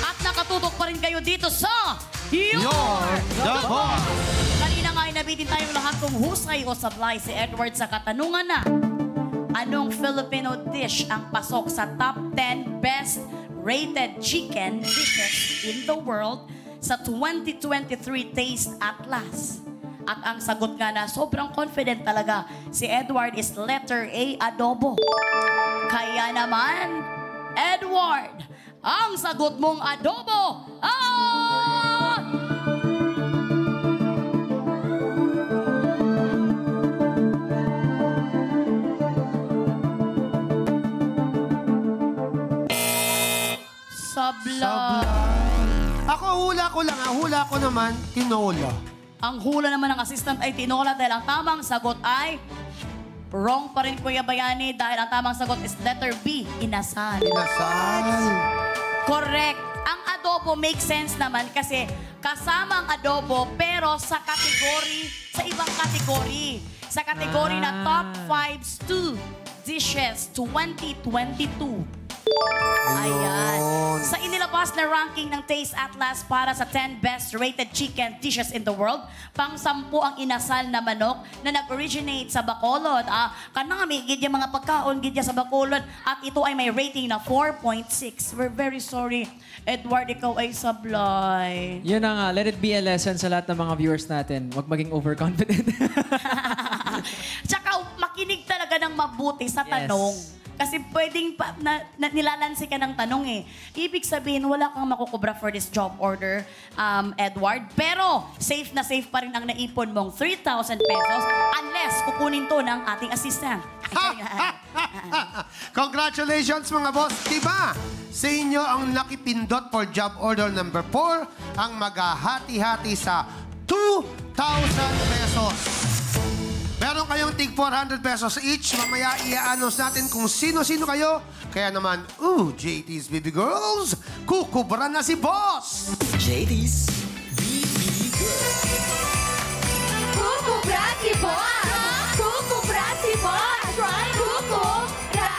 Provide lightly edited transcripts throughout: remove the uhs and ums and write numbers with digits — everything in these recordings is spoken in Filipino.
At nakatutok pa rin kayo dito sa You're the Boss! Kanina nga ay nabitin tayong lahat kung husay o sablay si Edward sa katanungan na anong Filipino dish ang pasok sa top 10 best rated chicken dishes in the world sa 2023 Taste Atlas? At ang sagot nga na sobrang confident talaga si Edward is letter A, adobo. Kaya naman, Edward, ang sagot mong adobo sabla. Ako, hula ko lang. Hula ko naman, tinola. Ang hula naman ng assistant ay tinola dahil ang tamang sagot ay wrong pa rin, Kuya Bayani, dahil ang tamang sagot is letter B, inasal. Inasal. Correct. Ang adobo makes sense naman kasi kasama ang adobo pero sa kategory, sa ibang kategory. Sa kategory na Top 5 Stew Dishes 2022. Ayan. Sa inilabas na ranking ng Taste Atlas para sa 10 best rated chicken dishes in the world, pang-10 ang inasal na manok na nag-originate sa Bacolod. Kanang may gidya mga pagkaon, gidya sa Bacolod. At ito ay may rating na 4.6. We're very sorry, Edward, ikaw ay sablay. Yun na nga, let it be a lesson sa lahat ng mga viewers natin. Huwag maging overconfident. Tsaka makinig talaga ng mabuti sa tanong. Kasi pwedeng nilalansi ka ng tanong eh. Ibig sabihin, wala kang makukubra for this job order, Edward. Pero safe na safe pa rin ang naipon mong 3,000 pesos unless kukunin to ng ating assistant. Congratulations mga boss. Diba? Sa inyo ang nakipindot for job order number 4 ang maghahati-hati sa 2,000 pesos. Meron kayong tig 400 pesos each. Mamaya i-announce natin kung sino-sino kayo. Kaya naman, JT's Baby Girls, kukubra na si Boss! JT's Baby Girls. Kukubra si Boss! Kukubra si Boss! Kukubra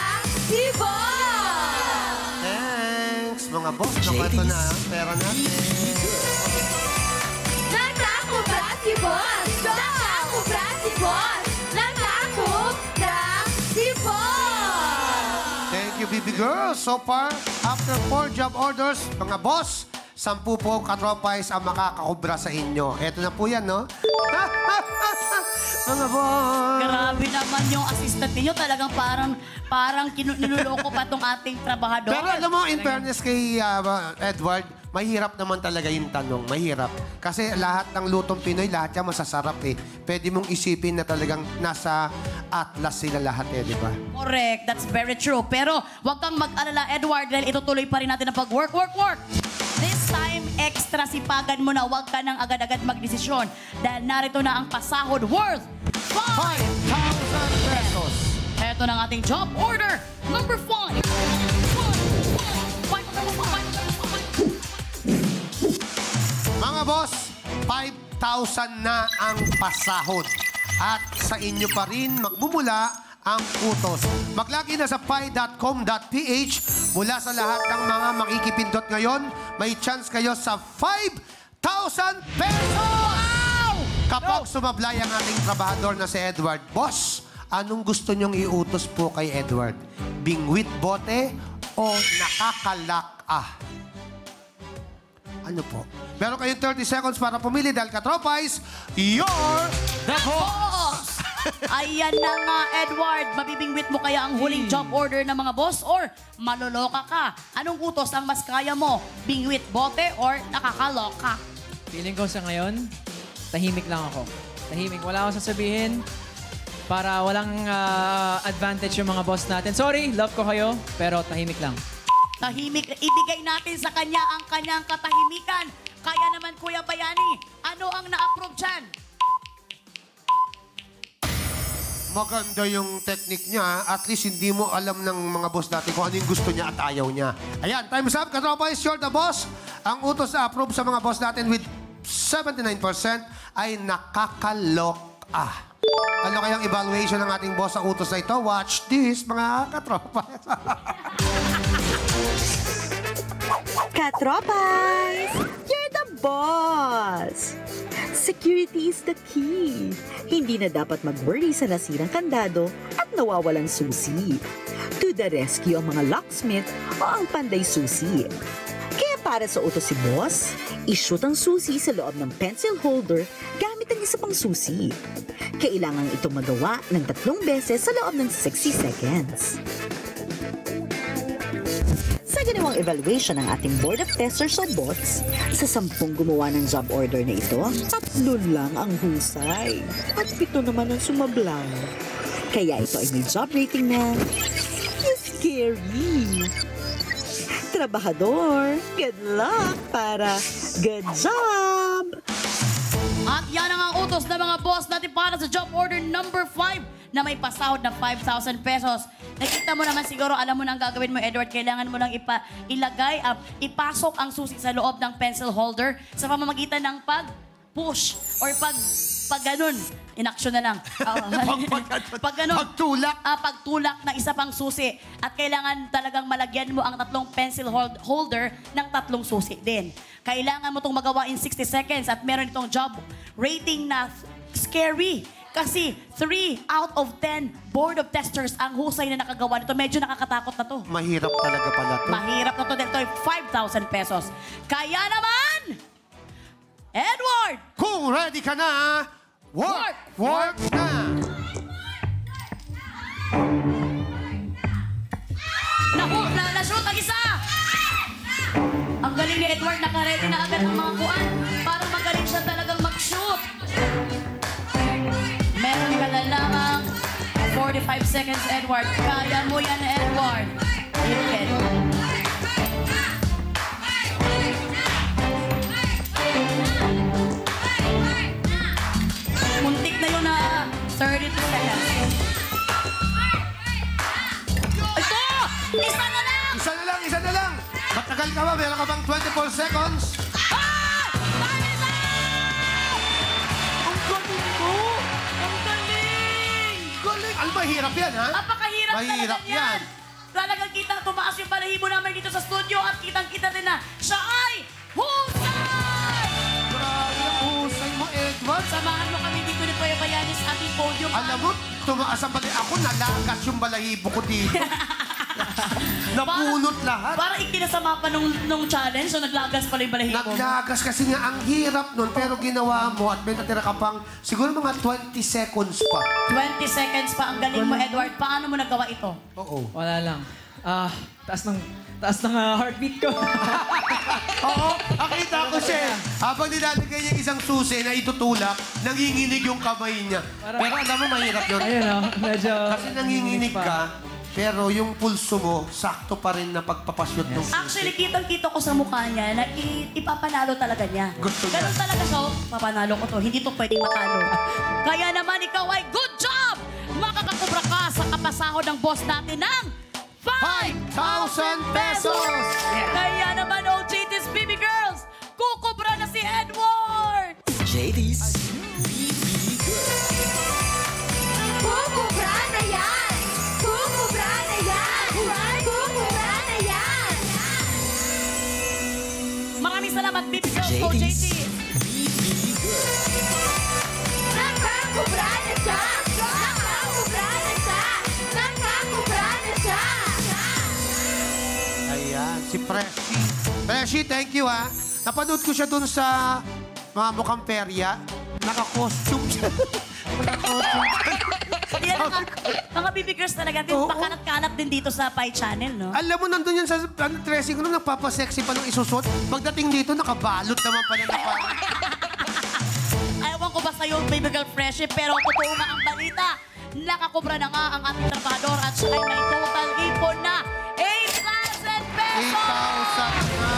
si Boss! Thanks, mga boss. Nakwento na ang pera natin. Nakakubra si Boss! Nakakubra si Boss! Nakakubra si Boss! Thank you, Baby Girls. So far, after 4 job orders, mga boss, 10 po katropais ang makakakubra sa inyo. Eto na po yan, no? Mga boss! Grabe naman yung assistant niyo. Talagang parang niluloko pa tong ating trabahador. Pero alam mo, in fairness kay Edward, mahirap naman talaga yung tanong. Mahirap. Kasi lahat ng lutong Pinoy, lahat yan masasarap eh. Pwede mong isipin na talagang nasa atlas sila lahat eh, di ba? Correct. That's very true. Pero wag kang mag-alala, Edward, dahil itutuloy pa rin natin ang pag-work. This time, extra sipagan mo na. Wag ka nang agad-agad magdesisyon. Dahil narito na ang pasahod worth 5,000 pesos. Ito na ang ating job order. Number 5. Mga boss, 5,000 na ang pasahod. At sa inyo pa rin magmumula ang utos. Maglagi na sa pi.com.ph. Mula sa lahat ng mga makikipindot ngayon, may chance kayo sa 5,000 pesos! Wow! Kapag sumablay ang ating trabahador na si Edward, boss, anong gusto nyong iutos po kay Edward? Bingwit bote o nakakalak-ah? Ano po? Meron kayong 30 seconds para pumili dahil katropais, you're the boss! Ayan na nga, Edward. Mabibingwit mo kaya ang huling job order ng mga boss or maloloka ka? Anong utos ang mas kaya mo? Bingwit bote or nakakaloka? Feeling ko sa ngayon, tahimik lang ako. Tahimik. Wala akong sasabihin para walang advantage yung mga boss natin. Sorry, love ko kayo, pero tahimik lang. Tahimik. Ibigay natin sa kanya ang kanyang katahimikan. Kaya naman, Kuya Bayani, ano ang na-approve dyan? Maganda yung technique niya. At least hindi mo alam ng mga boss natin kung ano yung gusto niya at ayaw niya. Ayan, time's up. Katropais, you're the boss. Ang utos na approve sa mga boss natin with 79% ay nakakalok. Ano kayang evaluation ng ating boss sa utos na ito? Watch this, mga katropa. Katropais! You're the boss! Security is the key. Hindi na dapat mag-worry sa nasirang kandado at nawawalang susi. To the rescue ang mga locksmith o ang panday susi. Kaya para sa utos si boss, i-shoot ang susi sa loob ng pencil holder gamit ang isa pang susi. Kailangan itong magawa ng 3 beses sa loob ng 60 seconds. Sa ginawang evaluation ng ating Board of Testers o bots, sa 10 gumawa ng job order na ito, 3 lang ang husay at 7 naman ang sumablang. Kaya ito ay may job rating na scary. Trabahador, good luck para good job! At yan ang utos ng mga boss natin para sa job order number 5 na may pasahod na 5,000 pesos. Nakita mo naman siguro, alam mo na ang gagawin mo, Edward. Kailangan mo lang ipasok ang susi sa loob ng pencil holder sa pamamagitan ng pag-push or pag ganun. In-action na lang. Pag ganun. Pagtulak. Pagtulak ng isa pang susi. At kailangan talagang malagyan mo ang 3 pencil holder ng 3 susi din. Kailangan mo itong magawa in 60 seconds at meron itong job rating na scary. Kasi 3 out of 10 Board of Testers ang husay na nakagawa nito. Medyo nakakatakot na to. Mahirap talaga pala to. Mahirap na to. Dito ay 5,000 pesos. Kaya naman, Edward! Kung ready ka na, work na! Naku, na-shoot ang isa! Ang galing ni Edward, naka-ready na agad ang mga kuan para magaling siya talagang mag-shoot. Meron ka na lamang 45 seconds, Edward. Kaya mo yan, Edward. You can. Muntik na yun na 32 seconds. Ito! Isa na lang! Isa na lang! Matagal ka ba? Meron ka bang 24 seconds? Ah! Vanessa! Ang galing mo! Ang galing! Galing! Ang mahirap yan, ha? Napakahirap Mahirap talaga yan. Talagang kita, tumaas yung balahibo namin dito sa studio at kitang-kita din na siya ay husay! Grabe ang husay mo, Edward. Samahan mo kami dito ni Kuya Bayanis sa ating podium. Alam mo, tumaas ang balahibo. Ako, nalagas yung balahibo ko dito. Napunot lahat. Parang ikinasama pa nung challenge, so naglagas pala yung balahibo. Naglagas kasi nga ang hirap nun, pero ginawa mo at may natira ka pang siguro mga 20 seconds pa. 20 seconds pa. Ang galing mo, Edward. Paano mo nagawa ito? Oo. Wala lang. Taas ng heartbeat ko. Oo, nakita ko siya. Habang nilalagay niya isang susi na itutulak, nanginginig yung kamay niya. Pero alam mo, mahirap yun. Ayun o, medyo... Kasi nanginginig ka, pero yung pulso mo, sakto pa rin na pagpapashoot ng susi. Actually, kitang-kita ko sa mukha niya na ipapanalo talaga niya. Gusto niya. Ganun talaga siya, papanalo ko to. Hindi to pwedeng matalo. Kaya naman ikaw ay good job! Makakakubra ka sa kapasahod ng boss natin ng 5,000 pesos! Kaya naman, OJT's BB Girls, kukubra na si Edward! JD's BB Girl. Kukubra na yan! Kukubra na yan! Kukubra na yan! Maraming salamat, BB Girls, JD's OJT! BB Girl. Nakakubra na siya! Nakakubra na siya! Nakakubra na siya! Ayan, si Preshi. Preshi, thank you, ha. Napanood ko siya dun sa mga mukhang perya. Naka-costume siya. Naka-costume. Yan mga BB Girls talaga, Oo. pakanat-kanat din dito sa Pi Channel, no? Alam mo, nandun yan sa dressing room, nagpapasexy pa ng isusot. Pagdating dito, nakabalot naman pala na pa. Ewan ko ba sa'yo, Baby Girl Freshie, pero totoo nga ang balita. Nakakubra na nga ang ating trabahador at siya ay may total ipon na 8,000 pesos! 8,000 na.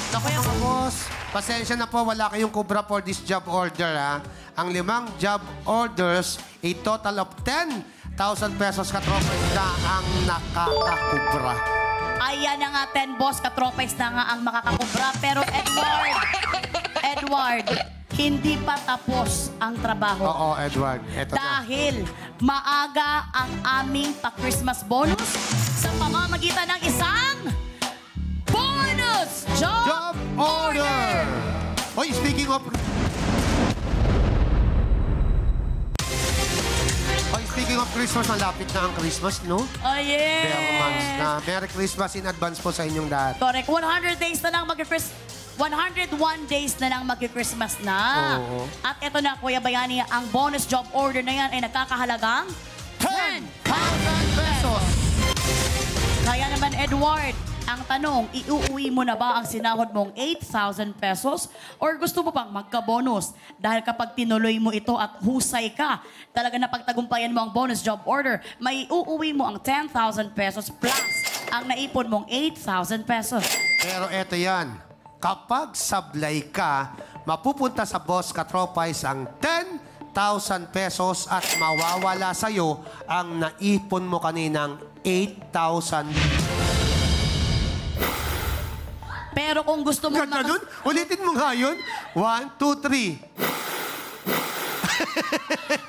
Naku, mga boss, pasensya na po, wala kayong kubra for this job order, ha. Ang 5 job orders, a total of 10,000 pesos katropes na ang nakakakubra. Ayan na nga, 10 boss katropes na nga ang makakakubra. Pero Edward, hindi pa tapos ang trabaho. Oo, Edward. Eto na. Dahil maaga ang aming pa-Christmas bonus sa pamamagitan ng isang bonus Job order! Hoy, speaking of... Christmas, malapit na ang Christmas, no? Oh, yes! Bare months na. Merry Christmas in advance po sa inyong lahat. Correct. 100 days na lang 101 days na lang mag-Christmas na. Oo. At eto na, Kuya Bayani, ang bonus job order na yan ay nagkakahalagang 10,000 pesos! Kaya naman, Edward, ang tanong, iuuwi mo na ba ang sinahod mong 8,000 pesos or gusto mo pang magka-bonus? Dahil kapag tinuloy mo ito at husay ka, talaga napagtagumpayan mo ang bonus job order, may uuwi mo ang 10,000 pesos plus ang naipon mong 8,000 pesos. Pero eto yan, kapag sablay ka, mapupunta sa Boss Katropais ang 10,000 pesos at mawawala sa'yo ang naipon mo kaninang 8,000. Pero kung gusto mo... Ganda nun? Ulitin mo nga yun. 1, 2, 3.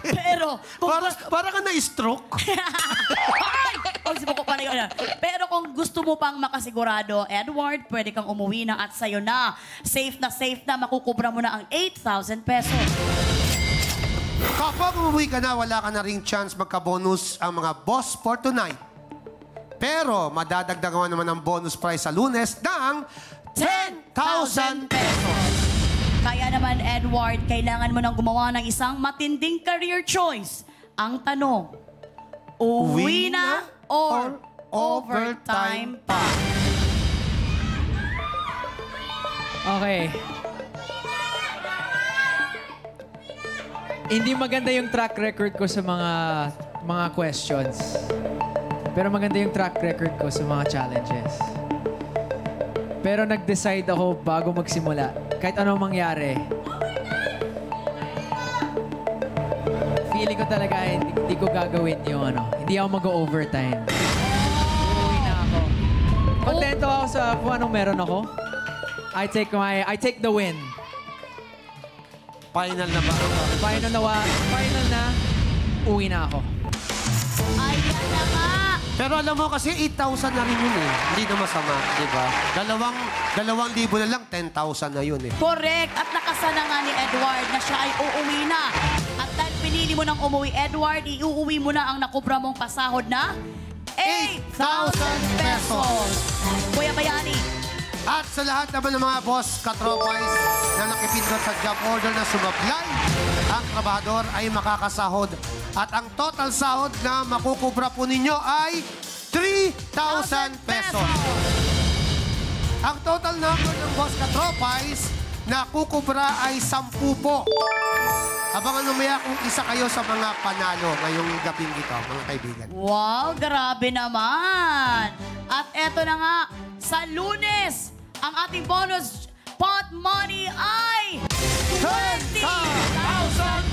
Pero... Kung Para ka na-stroke. Ay! Sibuko pa na yun. Pero kung gusto mo pang makasigurado, Edward, pwede kang umuwi na at sa'yo na. Safe na makukubra mo na ang 8,000 pesos. Kapag umuwi ka na, wala ka na ring chance magka-bonus ang mga boss for tonight. Pero madadagdagan naman ang bonus prize sa Lunes ng 10,000 pesos. Kaya naman, Edward, kailangan mo nang gumawa ng isang matinding career choice. Ang tanong, uwi na or overtime pa? Okay. Hindi maganda yung track record ko sa mga questions. Pero maganda yung track record ko sa mga challenges. Pero nag-decide ako bago magsimula. Kahit anong mangyari. Feeling ko talaga hindi ko gagawin yung hindi ako mag-overtime. Uuwi na ako. Kontento ako sa kung anong meron ako. I take the win. Final na ba? Final na, uwi na ako. Ayan na nga. Pero alam mo kasi 8,000 na rin yun eh. Hindi na masama, di ba? 2,000 na lang, 10,000 na yun eh. Correct. At nakasana nga ni Edward na siya ay uuwi na. At dahil pinili mo ng umuwi, Edward, iuuwi mo na ang nakubra mong pasahod na 8,000 pesos. Kuya Bayani. At sa lahat naman ng mga boss katropais na nakipindot sa job order na sumablay, ang trabahador ay makakasahod. At ang total sahod na makukubra po ninyo ay 3,000 pesos. Ang total number ng boss katropais na kukubra ay 10 po. Abangan mamaya kung isa kayo sa mga panalo ngayong gabing ito, mga kaibigan. Wow, grabe naman. At eto na nga, sa Lunes, ang ating bonus pot money ay 20,000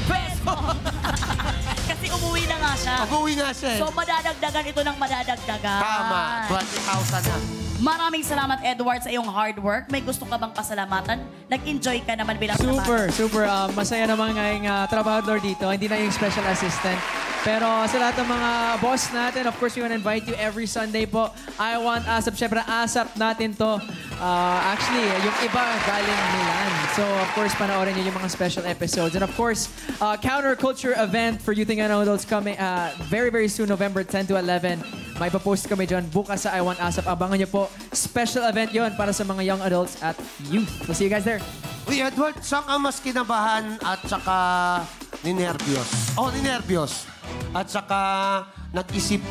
pesos. Kasi umuwi na nga siya. Mag-uwi nga siya eh. So, madadagdagan ito ng madadagdagan. Tama, 20,000 na. Maraming salamat, Edward, sa iyong hard work. May gusto ka bang pasalamatan? Nag-enjoy ka naman bilang Super. Masaya naman ngayong trabahador dito. Hindi na yung special assistant. Pero sa lahat ng mga boss natin, of course, we want to invite you every Sunday po. I Want ASAP. Siyempre, ASAP natin to. Actually, yung iba galing Milan. So, of course, panoorin nyo yung mga special episodes. And of course, counterculture event for Youth and Young Adults coming very, very soon, November 10 to 11. May papost kami dyan bukas sa I Want ASAP. Abangan nyo po. Special event yon para sa mga young adults at youth. We'll see you guys there. Uy, Edward, saan ka mas kinabahan at saka ninervyos? Ninervyos. At saka nag-isip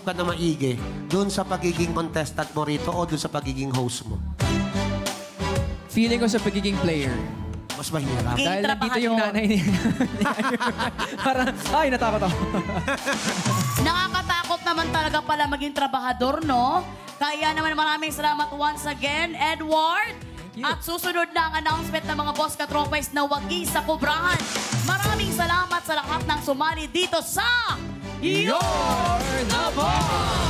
ka na maigi doon sa pagiging contestant mo rito o doon sa pagiging host mo? Feeling ko sa pagiging player. Mas mahirap. Okay. Dahil nandito yung trabahador. nanay niya. Parang, natakot ako. Nakakatakot naman talaga pala maging trabahador, no? Kaya naman maraming salamat once again, Edward. you. At susunod na ang announcement ng mga boss katropais na wagi sa kubrahan. Maraming salamat sa lahat ng sumali dito sa You're the Boss!